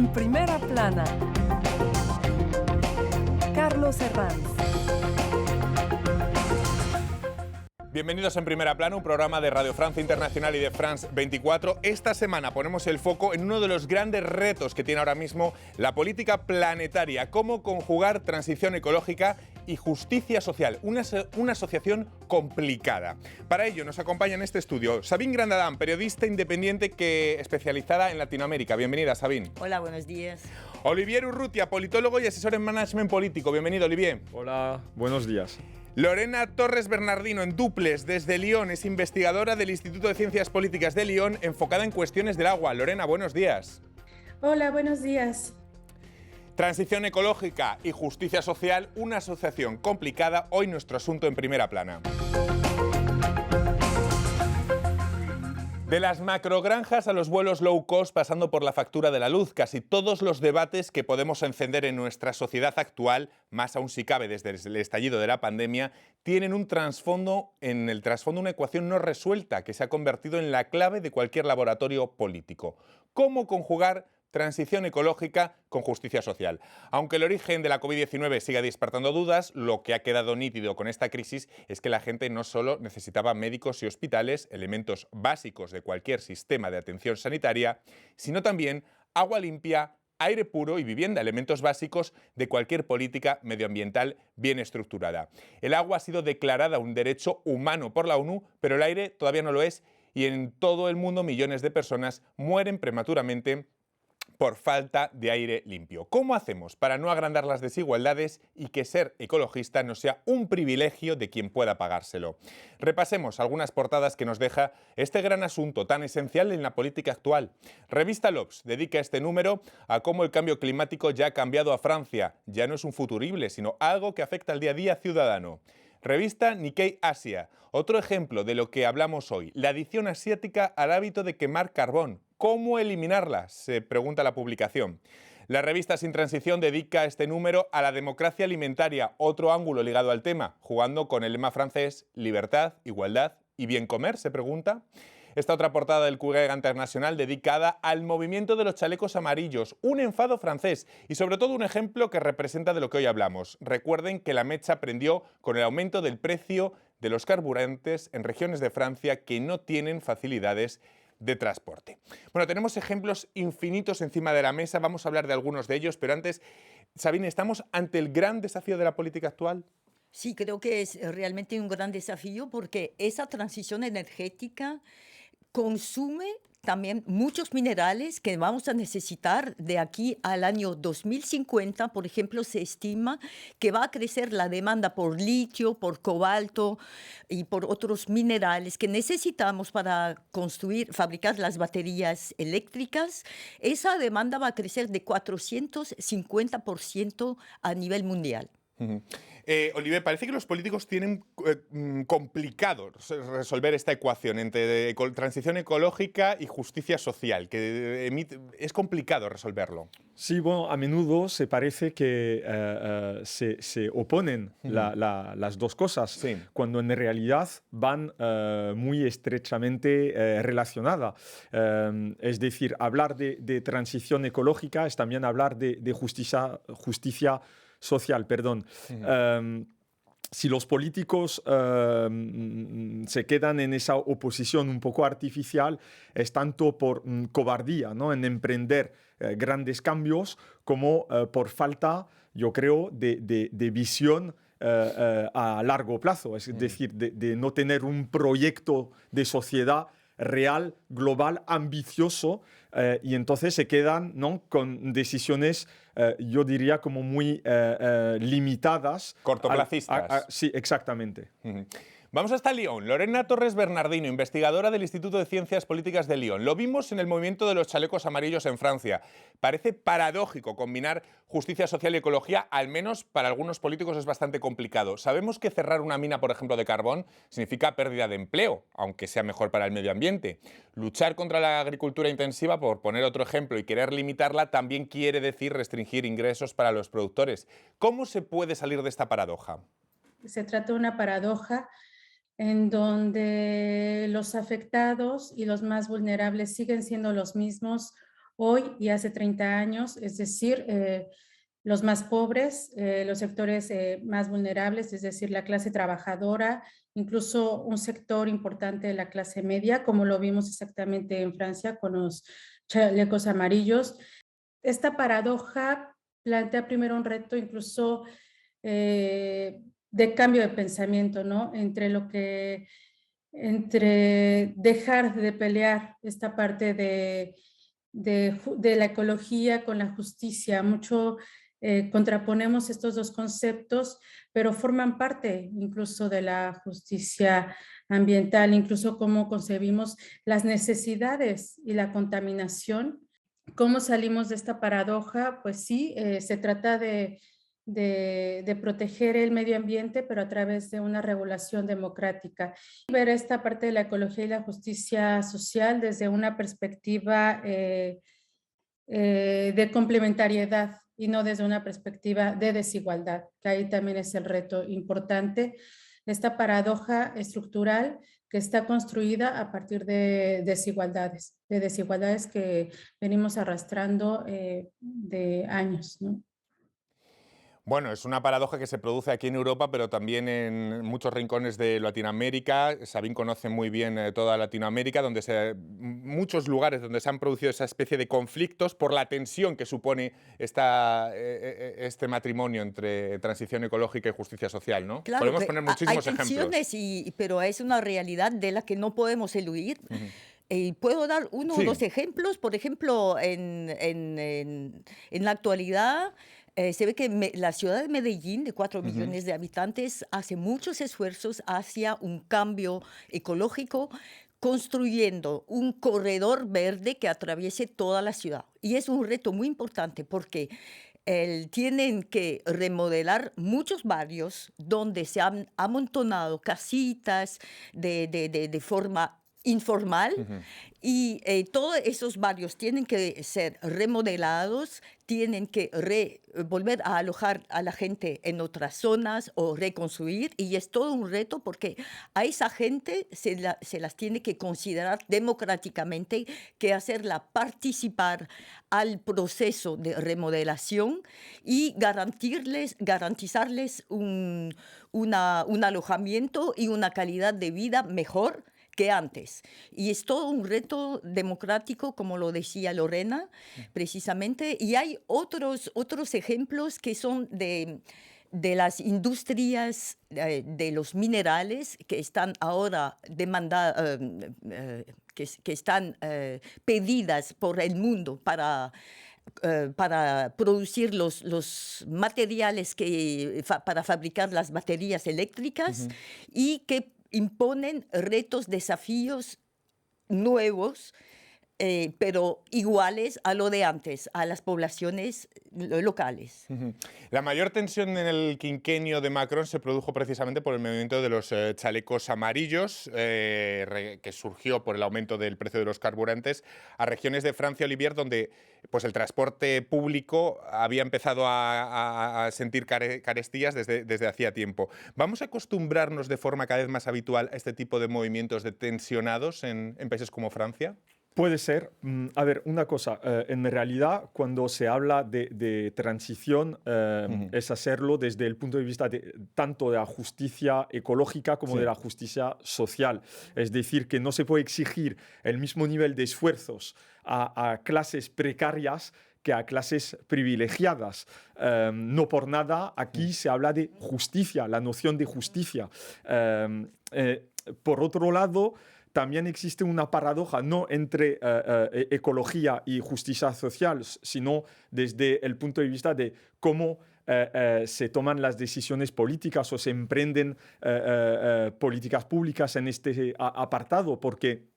En primera plana, Carlos Herranz. Bienvenidos en Primera Plana, un programa de Radio Francia Internacional y de France 24. Esta semana ponemos el foco en uno de los grandes retos que tiene ahora mismo la política planetaria: cómo conjugar transición ecológica y justicia social, una asociación complicada. Para ello nos acompaña en este estudio Sabine Grandadam, periodista independiente especializada en Latinoamérica. Bienvenida, Sabine. Hola, buenos días. Olivier Urrutia, politólogo y asesor en management político. Bienvenido, Olivier. Hola, buenos días. Lorena Torres Bernardino, en Duples, desde Lyon, es investigadora del Instituto de Ciencias Políticas de Lyon, enfocada en cuestiones del agua. Lorena, buenos días. Hola, buenos días. Transición ecológica y justicia social, una asociación complicada. Hoy nuestro asunto en Primera Plana. De las macrogranjas a los vuelos low cost, pasando por la factura de la luz, casi todos los debates que podemos encender en nuestra sociedad actual, más aún si cabe desde el estallido de la pandemia, tienen un trasfondo, una ecuación no resuelta que se ha convertido en la clave de cualquier laboratorio político. ¿Cómo conjugar transición ecológica con justicia social? Aunque el origen de la COVID-19 siga despertando dudas, lo que ha quedado nítido con esta crisis es que la gente no solo necesitaba médicos y hospitales, elementos básicos de cualquier sistema de atención sanitaria, sino también agua limpia, aire puro y vivienda, elementos básicos de cualquier política medioambiental bien estructurada. El agua ha sido declarada un derecho humano por la ONU, pero el aire todavía no lo es, y en todo el mundo millones de personas mueren prematuramente por falta de aire limpio. ¿Cómo hacemos para no agrandar las desigualdades y que ser ecologista no sea un privilegio de quien pueda pagárselo? Repasemos algunas portadas que nos deja este gran asunto tan esencial en la política actual. Revista L'Obs dedica este número a cómo el cambio climático ya ha cambiado a Francia. Ya no es un futurible, sino algo que afecta al día a día ciudadano. Revista Nikkei Asia, otro ejemplo de lo que hablamos hoy, la adicción asiática al hábito de quemar carbón. ¿Cómo eliminarla?, se pregunta la publicación. La revista Sin Transición dedica este número a la democracia alimentaria, otro ángulo ligado al tema, jugando con el lema francés libertad, igualdad y bien comer, se pregunta. Esta otra portada del Courrier International dedicada al movimiento de los chalecos amarillos, un enfado francés y sobre todo un ejemplo que representa de lo que hoy hablamos. Recuerden que la mecha prendió con el aumento del precio de los carburantes en regiones de Francia que no tienen facilidades de transporte. Bueno, tenemos ejemplos infinitos encima de la mesa, vamos a hablar de algunos de ellos, pero antes, Sabine, ¿estamos ante el gran desafío de la política actual? Sí, creo que es realmente un gran desafío porque esa transición energética consume también muchos minerales que vamos a necesitar de aquí al año 2050. Por ejemplo, se estima que va a crecer la demanda por litio, por cobalto y por otros minerales que necesitamos para fabricar las baterías eléctricas. Esa demanda va a crecer de 450% a nivel mundial. Olivier, parece que los políticos tienen complicado resolver esta ecuación entre transición ecológica y justicia social, que es complicado resolverlo. Sí, bueno, a menudo se parece que se oponen las dos cosas, Sí. cuando en realidad van muy estrechamente relacionadas. Es decir, hablar de transición ecológica es también hablar de justicia social, perdón. Si los políticos se quedan en esa oposición un poco artificial, es tanto por cobardía, ¿no?, en emprender grandes cambios, como por falta, yo creo, de visión a largo plazo. Es decir, de no tener un proyecto de sociedad real, global, ambicioso, y entonces se quedan, ¿no?, con decisiones, yo diría, como muy limitadas. Cortoplacistas. Sí, exactamente. Vamos hasta Lyon. Lorena Torres Bernardino, investigadora del Instituto de Ciencias Políticas de Lyon. Lo vimos en el movimiento de los chalecos amarillos en Francia. Parece paradójico combinar justicia social y ecología, al menos para algunos políticos es bastante complicado. Sabemos que cerrar una mina, por ejemplo, de carbón, significa pérdida de empleo, aunque sea mejor para el medio ambiente. Luchar contra la agricultura intensiva, por poner otro ejemplo, y querer limitarla, también quiere decir restringir ingresos para los productores. ¿Cómo se puede salir de esta paradoja? Se trata de una paradoja en donde los afectados y los más vulnerables siguen siendo los mismos hoy y hace 30 años, es decir, los más pobres, los sectores más vulnerables, es decir, la clase trabajadora, incluso un sector importante de la clase media, como lo vimos exactamente en Francia con los chalecos amarillos. Esta paradoja plantea primero un reto incluso de cambio de pensamiento, ¿no? Entre dejar de pelear esta parte de la ecología con la justicia. Mucho contraponemos estos dos conceptos, pero forman parte incluso de la justicia ambiental, incluso cómo concebimos las necesidades y la contaminación. ¿Cómo salimos de esta paradoja? Pues sí, se trata de proteger el medio ambiente, pero a través de una regulación democrática. Ver esta parte de la ecología y la justicia social desde una perspectiva de complementariedad y no desde una perspectiva de desigualdad, que ahí también es el reto importante. Esta paradoja estructural que está construida a partir de desigualdades que venimos arrastrando de años, ¿no? Bueno, es una paradoja que se produce aquí en Europa, pero también en muchos rincones de Latinoamérica. Sabine conoce muy bien toda Latinoamérica, muchos lugares donde se han producido esa especie de conflictos por la tensión que supone este matrimonio entre transición ecológica y justicia social, ¿no? Claro Podemos que poner muchísimos hay ejemplos. tensiones, pero es una realidad de la que no podemos eludir. Puedo dar uno Sí. o dos ejemplos. Por ejemplo, en la actualidad se ve que la ciudad de Medellín, de 4 millones de habitantes, hace muchos esfuerzos hacia un cambio ecológico, construyendo un corredor verde que atraviese toda la ciudad. Y es un reto muy importante porque tienen que remodelar muchos barrios donde se han amontonado casitas de forma informal. Y todos esos barrios tienen que ser remodelados, tienen que volver a alojar a la gente en otras zonas o reconstruir, y es todo un reto porque a esa gente se las tiene que considerar democráticamente, que hacerla participar al proceso de remodelación y garantizarles un alojamiento y una calidad de vida mejor que antes. Y es todo un reto democrático, como lo decía Lorena, precisamente. Y hay otros ejemplos que son de las industrias de los minerales que están ahora que están pedidas por el mundo para producir los materiales para fabricar las baterías eléctricas y que imponen retos, desafíos nuevos, pero iguales a lo de antes, a las poblaciones locales. La mayor tensión en el quinquenio de Macron se produjo precisamente por el movimiento de los chalecos amarillos, que surgió por el aumento del precio de los carburantes, a regiones de Francia, Olivier, donde pues, el transporte público había empezado a sentir carestías desde hacía tiempo. ¿Vamos a acostumbrarnos de forma cada vez más habitual a este tipo de movimientos de tensionados en países como Francia? Puede ser. A ver, una cosa, en realidad cuando se habla de transición es hacerlo desde el punto de vista tanto de la justicia ecológica como de la justicia social. Es decir, que no se puede exigir el mismo nivel de esfuerzos a clases precarias que a clases privilegiadas. No por nada aquí se habla de justicia, la noción de justicia. Por otro lado, también existe una paradoja, no entre ecología y justicia social, sino desde el punto de vista de cómo se toman las decisiones políticas o se emprenden políticas públicas en este apartado, porque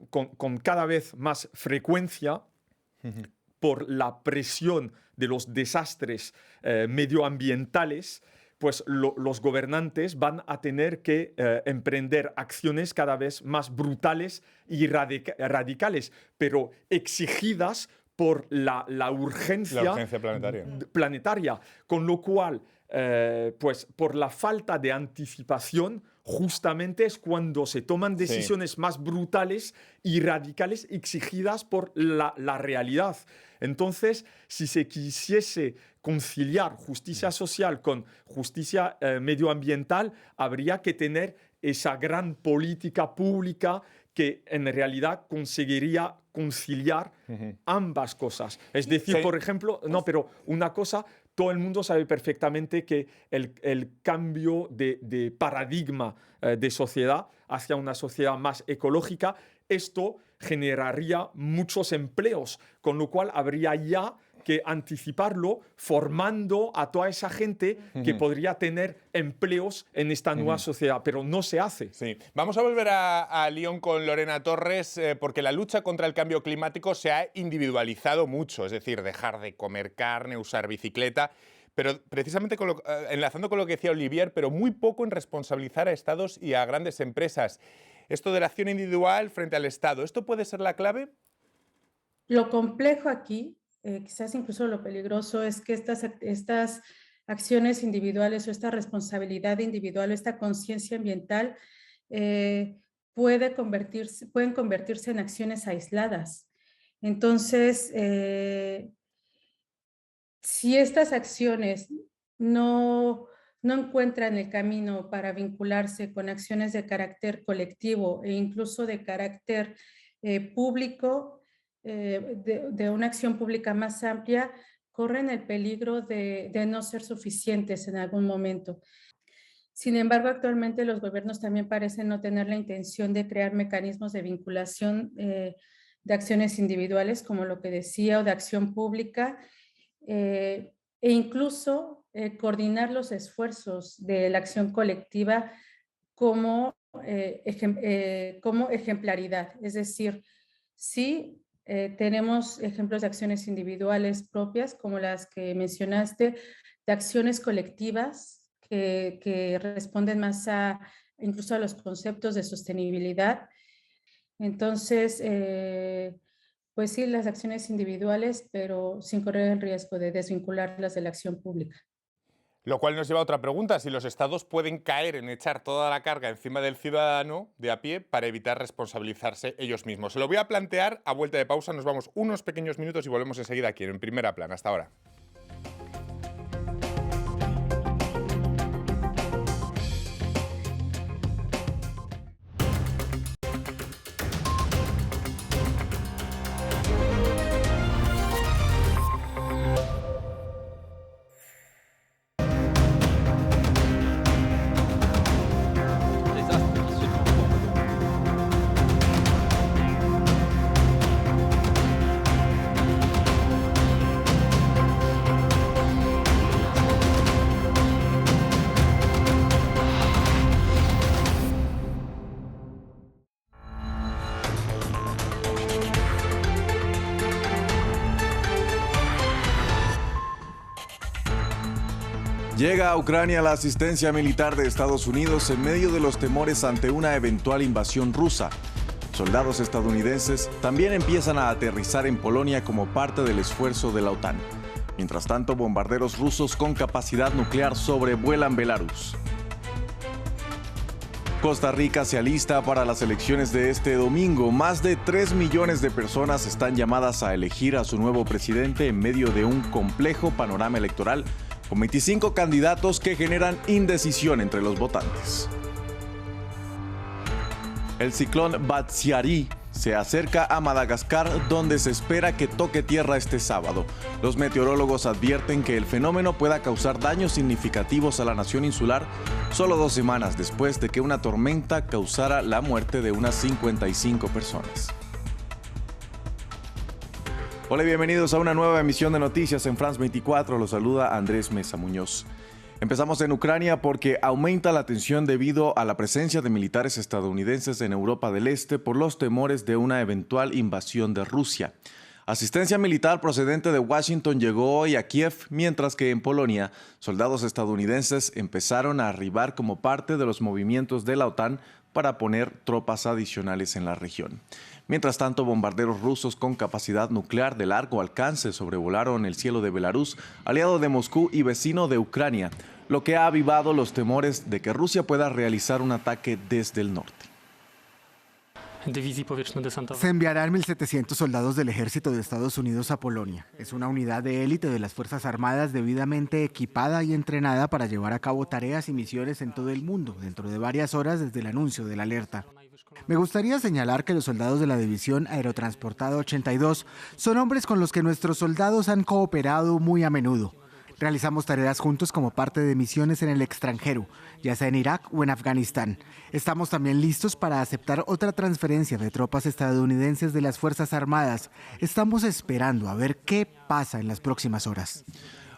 con cada vez más frecuencia, por la presión de los desastres medioambientales, pues los gobernantes van a tener que emprender acciones cada vez más brutales y radicales, pero exigidas por la urgencia planetaria. Con lo cual pues por la falta de anticipación, justamente es cuando se toman decisiones más brutales y radicales exigidas por la realidad. Entonces, si se quisiese conciliar justicia social con justicia medioambiental, habría que tener esa gran política pública que en realidad conseguiría conciliar ambas cosas. Es decir, por ejemplo, pero una cosa, todo el mundo sabe perfectamente que el cambio de paradigma de sociedad hacia una sociedad más ecológica, esto generaría muchos empleos, con lo cual habría ya que anticiparlo formando a toda esa gente que podría tener empleos en esta nueva sociedad, pero no se hace. Sí. Vamos a volver a Lyon con Lorena Torres, porque la lucha contra el cambio climático se ha individualizado mucho, es decir, dejar de comer carne, usar bicicleta, pero precisamente enlazando con lo que decía Olivier, pero muy poco en responsabilizar a estados y a grandes empresas. Esto de la acción individual frente al Estado, ¿esto puede ser la clave? Lo complejo aquí, quizás incluso lo peligroso, es que estas acciones individuales o esta responsabilidad individual o esta conciencia ambiental pueden convertirse en acciones aisladas. Entonces, si estas acciones no encuentran el camino para vincularse con acciones de carácter colectivo e incluso de carácter público, de una acción pública más amplia, corren el peligro de no ser suficientes en algún momento. Sin embargo, actualmente los gobiernos también parecen no tener la intención de crear mecanismos de vinculación de acciones individuales, como lo que decía, o de acción pública, e incluso coordinar los esfuerzos de la acción colectiva como ejemplaridad. Es decir, sí tenemos ejemplos de acciones individuales propias, como las que mencionaste, de acciones colectivas que responden más incluso a los conceptos de sostenibilidad. Entonces, pues sí, las acciones individuales, pero sin correr el riesgo de desvincularlas de la acción pública. Lo cual nos lleva a otra pregunta, si los estados pueden caer en echar toda la carga encima del ciudadano de a pie para evitar responsabilizarse ellos mismos. Se lo voy a plantear a vuelta de pausa, nos vamos unos pequeños minutos y volvemos enseguida aquí en Primera Plana. Hasta ahora. Llega a Ucrania la asistencia militar de Estados Unidos en medio de los temores ante una eventual invasión rusa. Soldados estadounidenses también empiezan a aterrizar en Polonia como parte del esfuerzo de la OTAN. Mientras tanto, bombarderos rusos con capacidad nuclear sobrevuelan Belarus. Costa Rica se alista para las elecciones de este domingo. Más de 3 millones de personas están llamadas a elegir a su nuevo presidente en medio de un complejo panorama electoral con 25 candidatos que generan indecisión entre los votantes. El ciclón Batsiari se acerca a Madagascar, donde se espera que toque tierra este sábado. Los meteorólogos advierten que el fenómeno pueda causar daños significativos a la nación insular solo 2 semanas después de que una tormenta causara la muerte de unas 55 personas. Hola y bienvenidos a una nueva emisión de Noticias en France 24. Los saluda Andrés Mesa Muñoz. Empezamos en Ucrania porque aumenta la tensión debido a la presencia de militares estadounidenses en Europa del Este por los temores de una eventual invasión de Rusia. Asistencia militar procedente de Washington llegó hoy a Kiev, mientras que en Polonia, soldados estadounidenses empezaron a arribar como parte de los movimientos de la OTAN para poner tropas adicionales en la región. Mientras tanto, bombarderos rusos con capacidad nuclear de largo alcance sobrevolaron el cielo de Belarus, aliado de Moscú y vecino de Ucrania. lo que ha avivado los temores de que Rusia pueda realizar un ataque desde el norte. Se enviarán 1.700 soldados del ejército de Estados Unidos a Polonia. Es una unidad de élite de las Fuerzas Armadas debidamente equipada y entrenada para llevar a cabo tareas y misiones en todo el mundo, dentro de varias horas desde el anuncio de la alerta. Me gustaría señalar que los soldados de la División Aerotransportada 82 son hombres con los que nuestros soldados han cooperado muy a menudo. Realizamos tareas juntos como parte de misiones en el extranjero, ya sea en Irak o en Afganistán. Estamos también listos para aceptar otra transferencia de tropas estadounidenses de las Fuerzas Armadas. Estamos esperando a ver qué pasa en las próximas horas.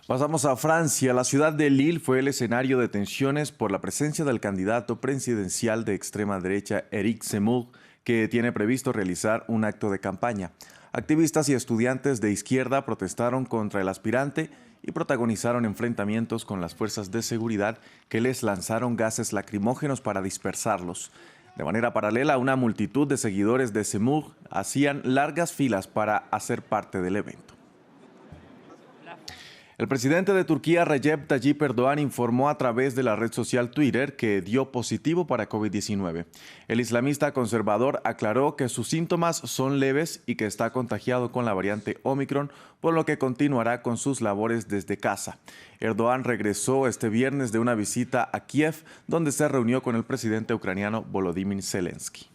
Pasamos a Francia. La ciudad de Lille fue el escenario de tensiones por la presencia del candidato presidencial de extrema derecha, Éric Zemmour, que tiene previsto realizar un acto de campaña. Activistas y estudiantes de izquierda protestaron contra el aspirante y protagonizaron enfrentamientos con las fuerzas de seguridad que les lanzaron gases lacrimógenos para dispersarlos. De manera paralela, una multitud de seguidores de Zemmour hacían largas filas para hacer parte del evento. El presidente de Turquía, Recep Tayyip Erdoğan, informó a través de la red social Twitter que dio positivo para COVID-19. El islamista conservador aclaró que sus síntomas son leves y que está contagiado con la variante Omicron, por lo que continuará con sus labores desde casa. Erdoğan regresó este viernes de una visita a Kiev, donde se reunió con el presidente ucraniano Volodymyr Zelensky.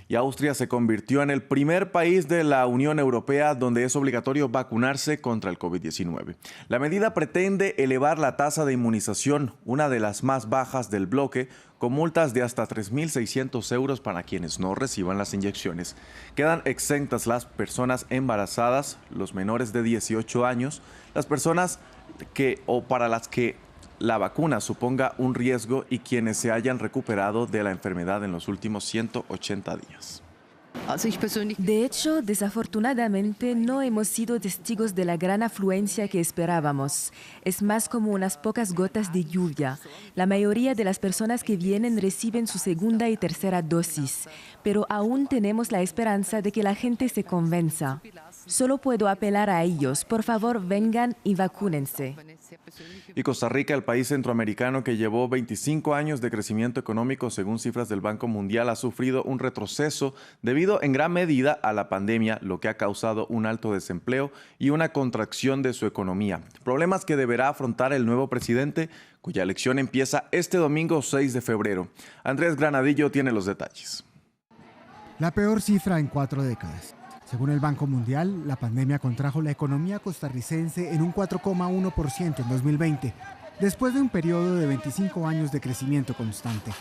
Y Austria se convirtió en el primer país de la Unión Europea donde es obligatorio vacunarse contra el COVID-19. La medida pretende elevar la tasa de inmunización, una de las más bajas del bloque, con multas de hasta 3.600 euros para quienes no reciban las inyecciones. Quedan exentas las personas embarazadas, los menores de 18 años, las personas para las que la vacuna suponga un riesgo y quienes se hayan recuperado de la enfermedad en los últimos 180 días. De hecho, desafortunadamente no hemos sido testigos de la gran afluencia que esperábamos. Es más como unas pocas gotas de lluvia. La mayoría de las personas que vienen reciben su segunda y tercera dosis, pero aún tenemos la esperanza de que la gente se convenza. Solo puedo apelar a ellos, por favor vengan y vacúnense. Y Costa Rica, el país centroamericano que llevó 25 años de crecimiento económico según cifras del Banco Mundial, ha sufrido un retroceso debido en gran medida a la pandemia, lo que ha causado un alto desempleo y una contracción de su economía. Problemas que deberá afrontar el nuevo presidente, cuya elección empieza este domingo 6 de febrero. Andrés Granadillo tiene los detalles. La peor cifra en 4 décadas. Según el Banco Mundial, la pandemia contrajo la economía costarricense en un 4,1% en 2020, después de un periodo de 25 años de crecimiento constante,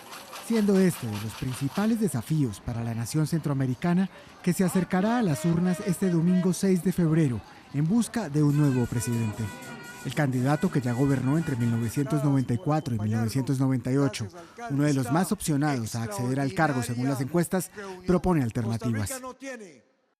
siendo este de los principales desafíos para la nación centroamericana que se acercará a las urnas este domingo 6 de febrero en busca de un nuevo presidente. El candidato que ya gobernó entre 1994 y 1998, uno de los más opcionados a acceder al cargo según las encuestas, propone alternativas.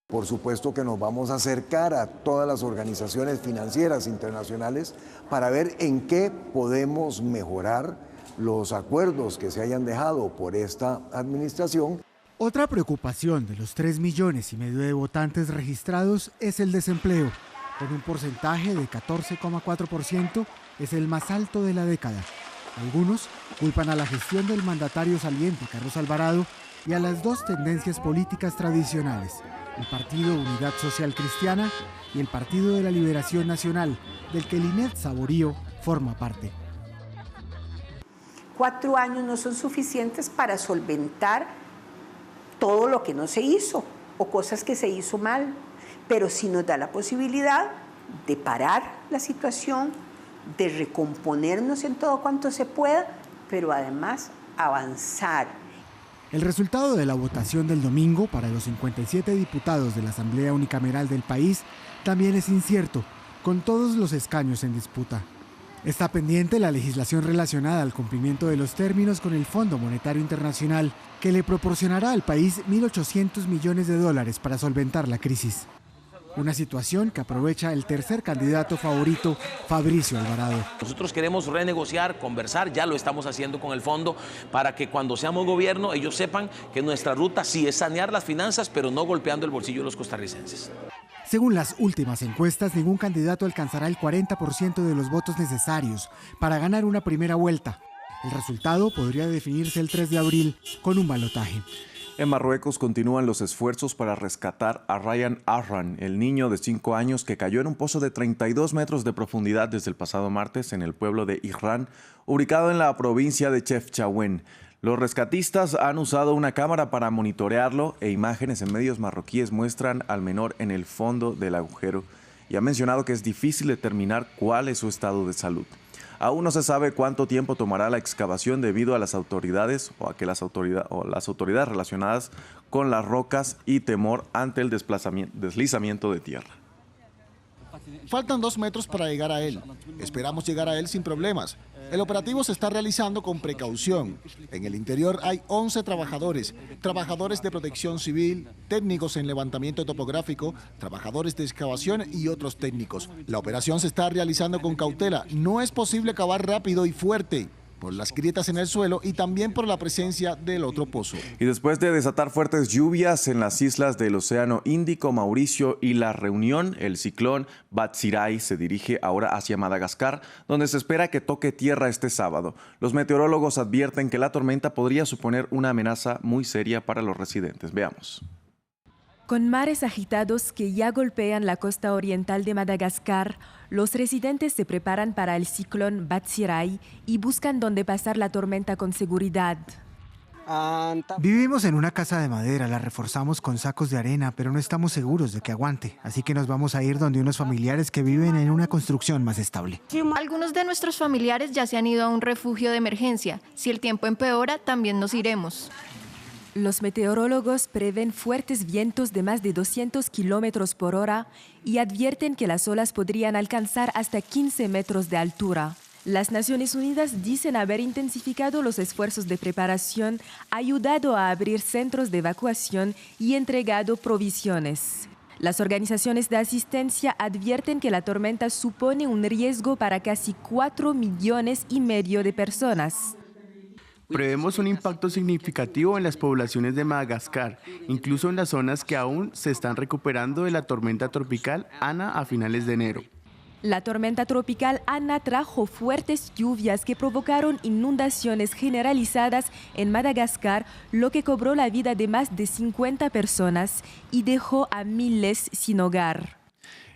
Por supuesto que nos vamos a acercar a todas las organizaciones financieras internacionales para ver en qué podemos mejorar los acuerdos que se hayan dejado por esta administración. Otra preocupación de los 3,5 millones de votantes registrados es el desempleo. Con un porcentaje de 14,4%, es el más alto de la década. Algunos culpan a la gestión del mandatario saliente, Carlos Alvarado, y a las dos tendencias políticas tradicionales, el Partido Unidad Social Cristiana y el Partido de la Liberación Nacional, del que Linet Saborío forma parte. 4 años no son suficientes para solventar todo lo que no se hizo o cosas que se hizo mal, pero sí nos da la posibilidad de parar la situación, de recomponernos en todo cuanto se pueda, pero además avanzar. El resultado de la votación del domingo para los 57 diputados de la Asamblea Unicameral del país también es incierto, con todos los escaños en disputa. Está pendiente la legislación relacionada al cumplimiento de los términos con el Fondo Monetario Internacional, que le proporcionará al país $1.800 millones para solventar la crisis. Una situación que aprovecha el tercer candidato favorito, Fabricio Alvarado. Nosotros queremos renegociar, conversar, ya lo estamos haciendo con el fondo, para que cuando seamos gobierno ellos sepan que nuestra ruta sí es sanear las finanzas, pero no golpeando el bolsillo de los costarricenses. Según las últimas encuestas, ningún candidato alcanzará el 40% de los votos necesarios para ganar una primera vuelta. El resultado podría definirse el 3 de abril con un balotaje. En Marruecos continúan los esfuerzos para rescatar a Ryan Arran, el niño de 5 años que cayó en un pozo de 32 metros de profundidad desde el pasado martes en el pueblo de Irán, ubicado en la provincia de Chefchaouen. Los rescatistas han usado una cámara para monitorearlo e imágenes en medios marroquíes muestran al menor en el fondo del agujero y ha mencionado que es difícil determinar cuál es su estado de salud. Aún no se sabe cuánto tiempo tomará la excavación debido a las autoridades las autoridades relacionadas con las rocas y temor ante el deslizamiento de tierra. Faltan 2 metros para llegar a él. Esperamos llegar a él sin problemas. El operativo se está realizando con precaución. En el interior hay 11 trabajadores de protección civil, técnicos en levantamiento topográfico, trabajadores de excavación y otros técnicos. La operación se está realizando con cautela. No es posible cavar rápido y fuerte por las grietas en el suelo y también por la presencia del otro pozo. Y después de desatar fuertes lluvias en las islas del Océano Índico, Mauricio y La Reunión, el ciclón Batsirai se dirige ahora hacia Madagascar, donde se espera que toque tierra este sábado. Los meteorólogos advierten que la tormenta podría suponer una amenaza muy seria para los residentes. Veamos. Con mares agitados que ya golpean la costa oriental de Madagascar, los residentes se preparan para el ciclón Batsirai y buscan dónde pasar la tormenta con seguridad. Vivimos en una casa de madera, la reforzamos con sacos de arena, pero no estamos seguros de que aguante, así que nos vamos a ir donde unos familiares que viven en una construcción más estable. Algunos de nuestros familiares ya se han ido a un refugio de emergencia. Si el tiempo empeora, también nos iremos. Los meteorólogos prevén fuertes vientos de más de 200 kilómetros por hora y advierten que las olas podrían alcanzar hasta 15 metros de altura. Las Naciones Unidas dicen haber intensificado los esfuerzos de preparación, ayudado a abrir centros de evacuación y entregado provisiones. Las organizaciones de asistencia advierten que la tormenta supone un riesgo para casi 4,5 millones de personas. Prevemos un impacto significativo en las poblaciones de Madagascar, incluso en las zonas que aún se están recuperando de la tormenta tropical Ana a finales de enero. La tormenta tropical Ana trajo fuertes lluvias que provocaron inundaciones generalizadas en Madagascar, lo que cobró la vida de más de 50 personas y dejó a miles sin hogar.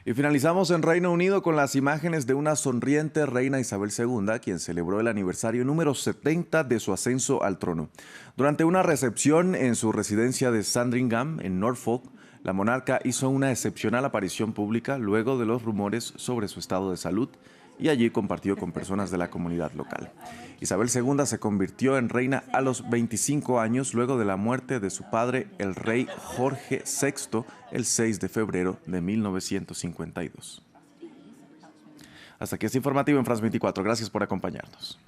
Y finalizamos en Reino Unido con las imágenes de una sonriente reina Isabel II, quien celebró el aniversario número 70 de su ascenso al trono. Durante una recepción en su residencia de Sandringham, en Norfolk, la monarca hizo una excepcional aparición pública luego de los rumores sobre su estado de salud y allí compartió con personas de la comunidad local. Isabel II se convirtió en reina a los 25 años luego de la muerte de su padre, el rey Jorge VI, el 6 de febrero de 1952. Hasta aquí este informativo en France 24. Gracias por acompañarnos.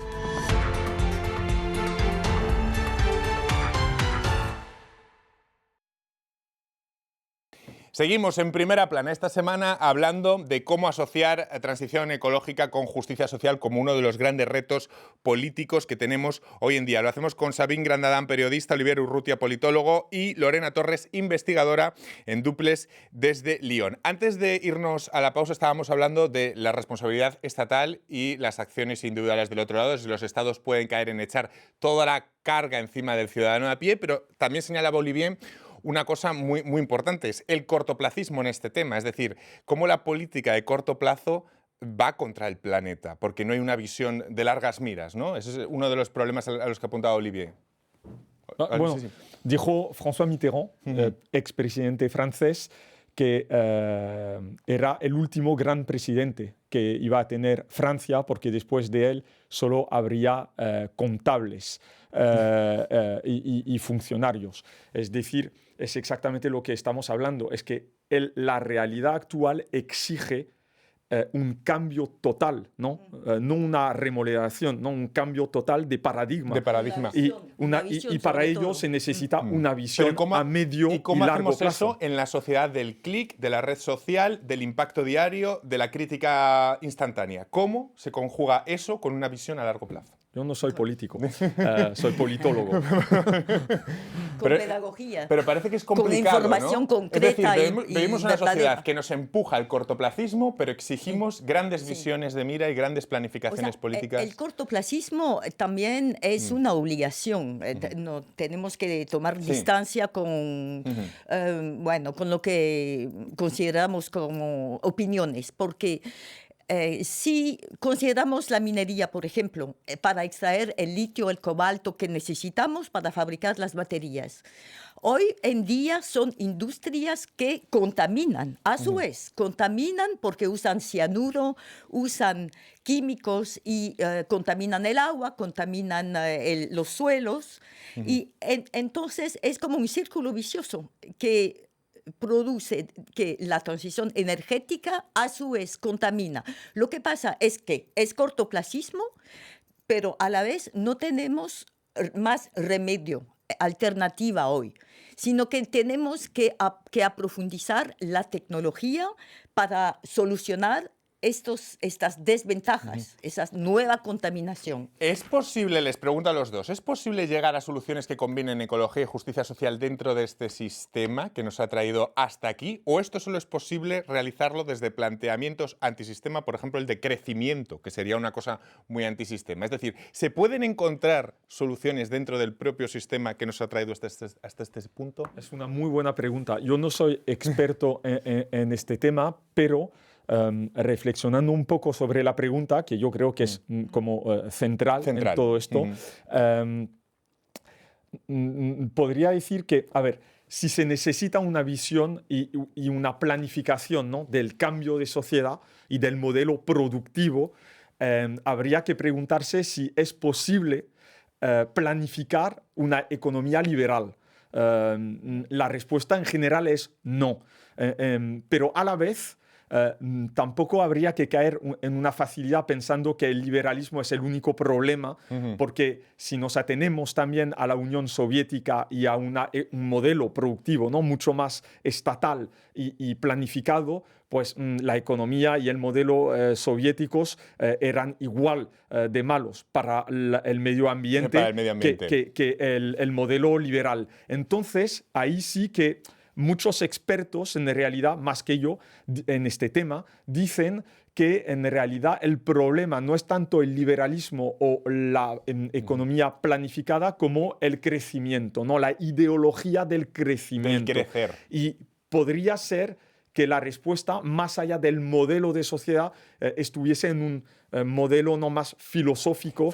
Seguimos en Primera Plana esta semana hablando de cómo asociar transición ecológica con justicia social como uno de los grandes retos políticos que tenemos hoy en día. Lo hacemos con Sabine Grandadán, periodista, Olivier Urrutia, politólogo, y Lorena Torres, investigadora en Duples desde Lyon. Antes de irnos a la pausa estábamos hablando de la responsabilidad estatal y las acciones individuales del otro lado, si los estados pueden caer en echar toda la carga encima del ciudadano a pie, pero también señalaba Olivier una cosa muy importante, es el cortoplacismo en este tema, es decir, cómo la política de corto plazo va contra el planeta, porque no hay una visión de largas miras, ¿no? Ese es uno de los problemas a los que apuntaba Olivier. Bueno, sí. Dijo François Mitterrand, expresidente francés, que era el último gran presidente que iba a tener Francia, porque después de él solo habría contables y funcionarios. Es decir, es exactamente lo que estamos hablando, es que la realidad actual exige un cambio total, ¿no? No una remodelación, no un cambio total de paradigma. De paradigma. Y para ello se necesita una visión a medio y largo plazo. ¿Y cómo hacemos eso en la sociedad del clic, de la red social, del impacto diario, de la crítica instantánea? ¿Cómo se conjuga eso con una visión a largo plazo? Yo no soy político, soy politólogo. Con pedagogía. Pero parece que es complicado, con información, ¿no? concreta. Es decir, vivimos una verdadera. sociedad que nos empuja al cortoplacismo, pero exigimos grandes visiones de mira y grandes planificaciones políticas. El cortoplacismo también es una obligación. No, tenemos que tomar distancia con, con lo que consideramos como opiniones, porque si consideramos la minería, por ejemplo, para extraer el litio, el cobalto que necesitamos para fabricar las baterías, hoy en día son industrias que contaminan, a su vez, contaminan porque usan cianuro, usan químicos y contaminan el agua, contaminan los suelos. Y entonces es como un círculo vicioso que produce que la transición energética a su vez contamina. Lo que pasa es que es cortoplacismo, pero a la vez no tenemos más remedio, alternativa hoy, sino que tenemos que aprofundizar la tecnología para solucionar estas desventajas, esa nueva contaminación. ¿Es posible, les pregunto a los dos, ¿es posible llegar a soluciones que combinen ecología y justicia social dentro de este sistema que nos ha traído hasta aquí? ¿O esto solo es posible realizarlo desde planteamientos antisistema, por ejemplo, el de crecimiento, que sería una cosa muy antisistema? Es decir, ¿se pueden encontrar soluciones dentro del propio sistema que nos ha traído hasta este punto? Es una muy buena pregunta. Yo no soy experto en este tema, pero reflexionando un poco sobre la pregunta, que yo creo que es como central en todo esto, podría decir que, a ver, si se necesita una visión y una planificación, ¿no?, del cambio de sociedad y del modelo productivo, habría que preguntarse si es posible planificar una economía liberal. La respuesta en general es no, pero a la vez tampoco habría que caer en una facilidad pensando que el liberalismo es el único problema, porque si nos atenemos también a la Unión Soviética y a un modelo productivo, ¿no?, mucho más estatal y planificado, pues la economía y el modelo soviéticos eran igual de malos para el medio ambiente, que el modelo liberal. Entonces, ahí sí que muchos expertos, en realidad, más que yo, en este tema, dicen que en realidad el problema no es tanto el liberalismo o la economía planificada como el crecimiento, ¿no?, la ideología del crecimiento. Del crecer. Y podría ser que la respuesta, más allá del modelo de sociedad, estuviese en un modelo no más filosófico.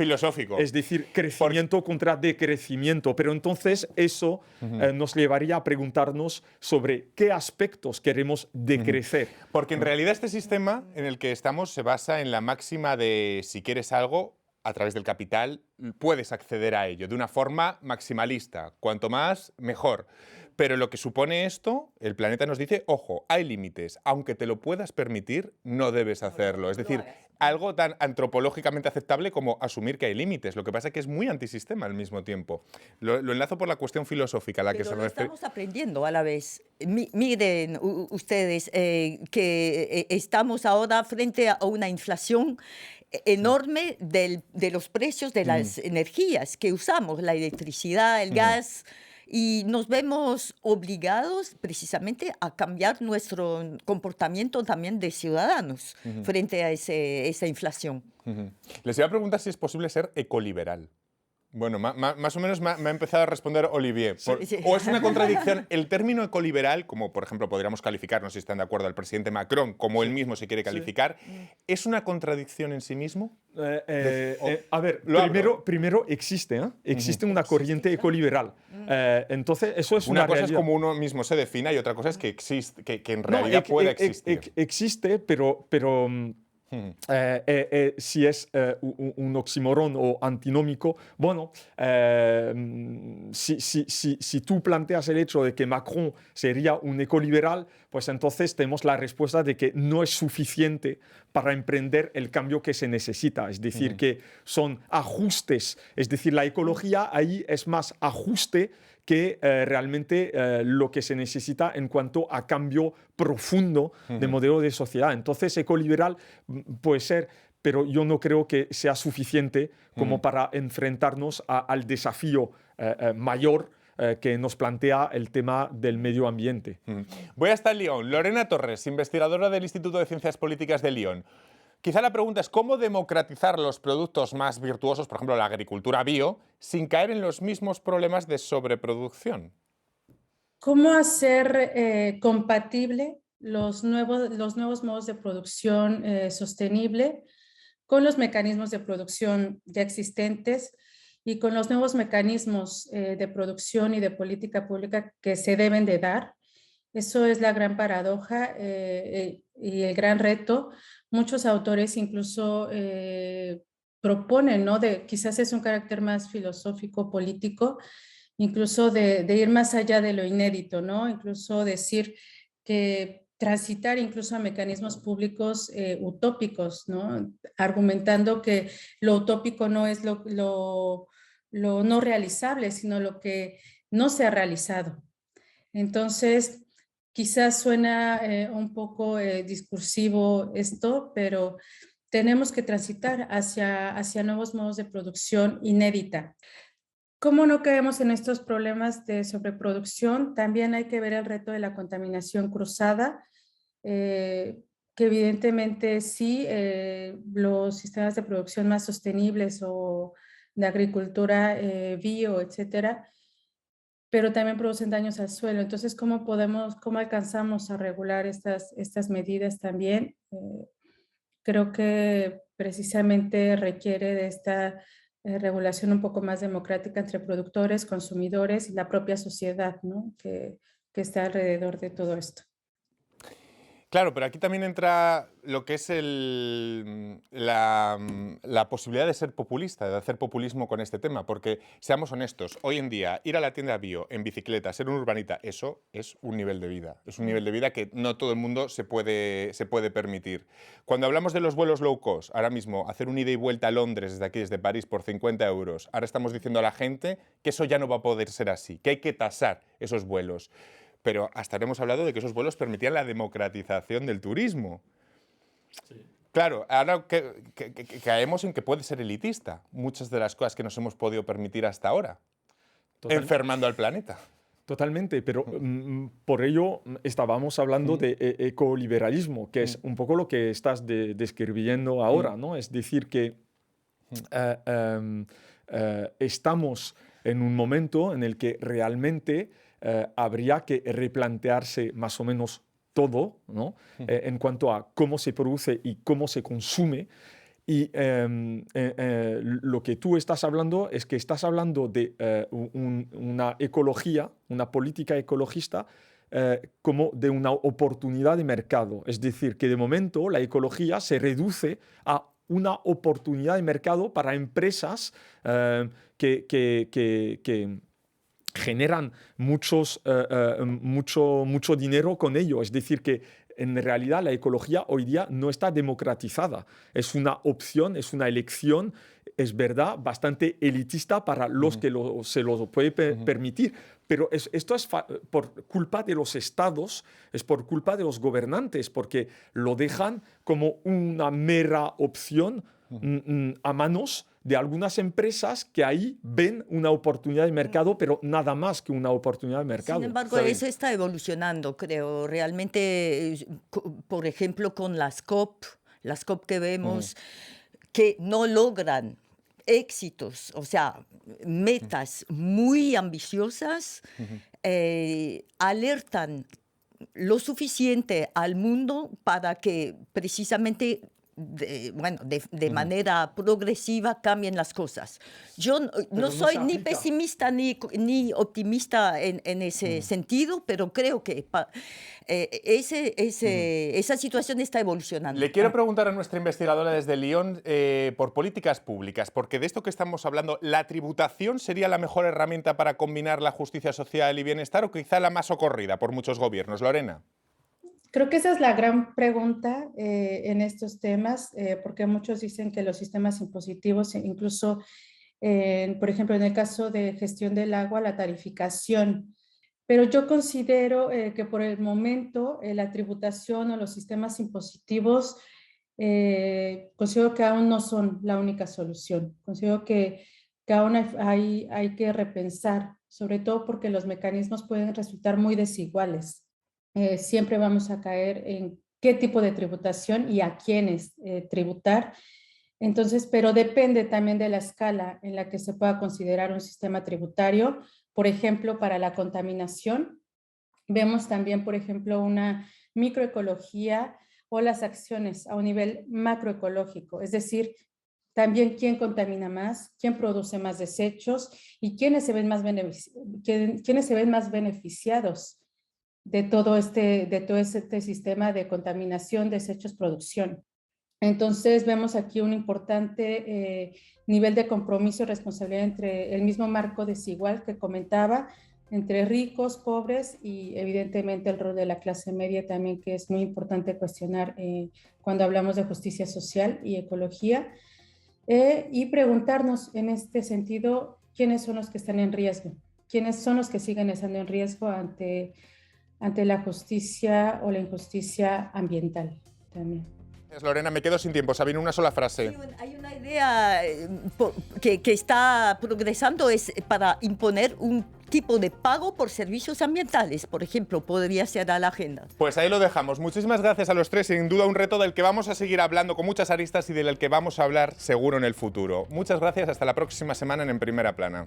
Es decir, crecimiento contra decrecimiento. Pero entonces eso nos llevaría a preguntarnos sobre qué aspectos queremos decrecer. Porque en realidad este sistema en el que estamos se basa en la máxima de si quieres algo, a través del capital, puedes acceder a ello de una forma maximalista. Cuanto más, mejor. Pero lo que supone esto, el planeta nos dice, ojo, hay límites. Aunque te lo puedas permitir, no debes hacerlo. Es decir, algo tan antropológicamente aceptable como asumir que hay límites. Lo que pasa es que es muy antisistema al mismo tiempo. Lo enlazo por la cuestión filosófica a la que se refiere. Pero estamos aprendiendo a la vez. Miren ustedes que estamos ahora frente a una inflación enorme de los precios de las energías que usamos, la electricidad, el gas, y nos vemos obligados precisamente a cambiar nuestro comportamiento también de ciudadanos frente a esa inflación. Les iba a preguntar si es posible ser ecoliberal. Bueno, más o menos me ha empezado a responder Olivier. ¿O es una contradicción? El término ecoliberal, como por ejemplo podríamos calificar, no sé si están de acuerdo, al presidente Macron, como él mismo se quiere calificar, ¿es una contradicción en sí mismo? A ver, primero existe una corriente ecoliberal. Entonces, eso es una cosa realidad. Es como uno mismo se defina y otra cosa es que existe, que en realidad pueda existir. Existe, pero si es un oxímoron o antinómico, bueno, si tú planteas el hecho de que Macron sería un ecoliberal, pues entonces tenemos la respuesta de que no es suficiente para emprender el cambio que se necesita. Es decir, que son ajustes. Es decir, la ecología ahí es más ajuste que realmente lo que se necesita en cuanto a cambio profundo de modelo de sociedad. Entonces, ecoliberal puede ser, pero yo no creo que sea suficiente como para enfrentarnos al desafío mayor que nos plantea el tema del medio ambiente. Voy hasta Lyon. Lorena Torres, investigadora del Instituto de Ciencias Políticas de Lyon. Quizá la pregunta es cómo democratizar los productos más virtuosos, por ejemplo la agricultura bio, sin caer en los mismos problemas de sobreproducción. ¿Cómo hacer compatible los nuevos modos de producción sostenible con los mecanismos de producción ya existentes y con los nuevos mecanismos de producción y de política pública que se deben de dar? Eso es la gran paradoja y el gran reto. Muchos autores incluso proponen, ¿no? Quizás es un carácter más filosófico, político, incluso de ir más allá de lo inédito, ¿no? Incluso decir que transitar incluso a mecanismos públicos utópicos, ¿no? Argumentando que lo utópico no es lo no realizable, sino lo que no se ha realizado. Entonces, quizás suena un poco discursivo esto, pero tenemos que transitar hacia nuevos modos de producción inédita. ¿Cómo no caemos en estos problemas de sobreproducción? También hay que ver el reto de la contaminación cruzada, que evidentemente sí, los sistemas de producción más sostenibles o de agricultura bio, etcétera, pero también producen daños al suelo. Entonces, ¿cómo alcanzamos a regular estas medidas también? Creo que precisamente requiere de esta regulación un poco más democrática entre productores, consumidores y la propia sociedad, ¿no? que está alrededor de todo esto. Claro, pero aquí también entra lo que es la posibilidad de ser populista, de hacer populismo con este tema, porque seamos honestos, hoy en día ir a la tienda bio en bicicleta, ser un urbanita, eso es un nivel de vida. Es un nivel de vida que no todo el mundo se puede permitir. Cuando hablamos de los vuelos low cost, ahora mismo hacer un ida y vuelta a Londres desde aquí, desde París, por 50 euros, ahora estamos diciendo a la gente que eso ya no va a poder ser así, que hay que tasar esos vuelos. Pero hasta ahora hemos hablado de que esos vuelos permitían la democratización del turismo. Sí. Claro, ahora caemos en que puede ser elitista muchas de las cosas que nos hemos podido permitir hasta ahora, enfermando al planeta. Totalmente, pero por ello estábamos hablando de ecoliberalismo, que es un poco lo que estás describiendo ahora, ¿no? Es decir, que estamos en un momento en el que realmente habría que replantearse más o menos todo, ¿no? En cuanto a cómo se produce y cómo se consume. Y lo que tú estás hablando es que estás hablando de una ecología, una política ecologista, como de una oportunidad de mercado. Es decir, que de momento la ecología se reduce a una oportunidad de mercado para empresas que generan mucho dinero con ello. Es decir, que en realidad la ecología hoy día no está democratizada. Es una opción, es una elección, es verdad, bastante elitista para los que se lo puede permitir. Pero esto es por culpa de los estados, es por culpa de los gobernantes, porque lo dejan como una mera opción a manos de algunas empresas que ahí ven una oportunidad de mercado, pero nada más que una oportunidad de mercado. Sin embargo, eso está evolucionando, creo. Realmente, por ejemplo, con las COP que vemos, que no logran éxitos, o sea, metas muy ambiciosas, alertan lo suficiente al mundo para que precisamente de manera progresiva cambien las cosas. Yo no soy ni pesimista ni optimista en ese sentido, pero creo que esa situación está evolucionando. Le quiero preguntar a nuestra investigadora desde Lyon por políticas públicas, porque de esto que estamos hablando, ¿la tributación sería la mejor herramienta para combinar la justicia social y bienestar o quizá la más socorrida por muchos gobiernos? Lorena. Creo que esa es la gran pregunta en estos temas, porque muchos dicen que los sistemas impositivos, incluso, por ejemplo, en el caso de gestión del agua, la tarificación, pero yo considero que por el momento la tributación o los sistemas impositivos considero que aún no son la única solución. Considero que que aún hay que repensar, sobre todo porque los mecanismos pueden resultar muy desiguales. Siempre vamos a caer en qué tipo de tributación y a quiénes tributar. Entonces, pero depende también de la escala en la que se pueda considerar un sistema tributario. Por ejemplo, para la contaminación, vemos también, por ejemplo, una microecología o las acciones a un nivel macroecológico, es decir, también quién contamina más, quién produce más desechos y quiénes se ven más beneficiados de todo este sistema de contaminación, desechos, producción. Entonces vemos aquí un importante nivel de compromiso y responsabilidad entre el mismo marco desigual que comentaba, entre ricos, pobres y evidentemente el rol de la clase media también, que es muy importante cuestionar cuando hablamos de justicia social y ecología. Y preguntarnos en este sentido, ¿quiénes son los que están en riesgo? ¿Quiénes son los que siguen estando en riesgo ante la justicia o la injusticia ambiental también? Lorena, me quedo sin tiempo. Sabine, una sola frase. Hay una idea que está progresando, es para imponer un tipo de pago por servicios ambientales, por ejemplo, podría ser a la agenda. Pues ahí lo dejamos. Muchísimas gracias a los tres. Sin duda un reto del que vamos a seguir hablando con muchas aristas y del que vamos a hablar seguro en el futuro. Muchas gracias. Hasta la próxima semana en Primera Plana.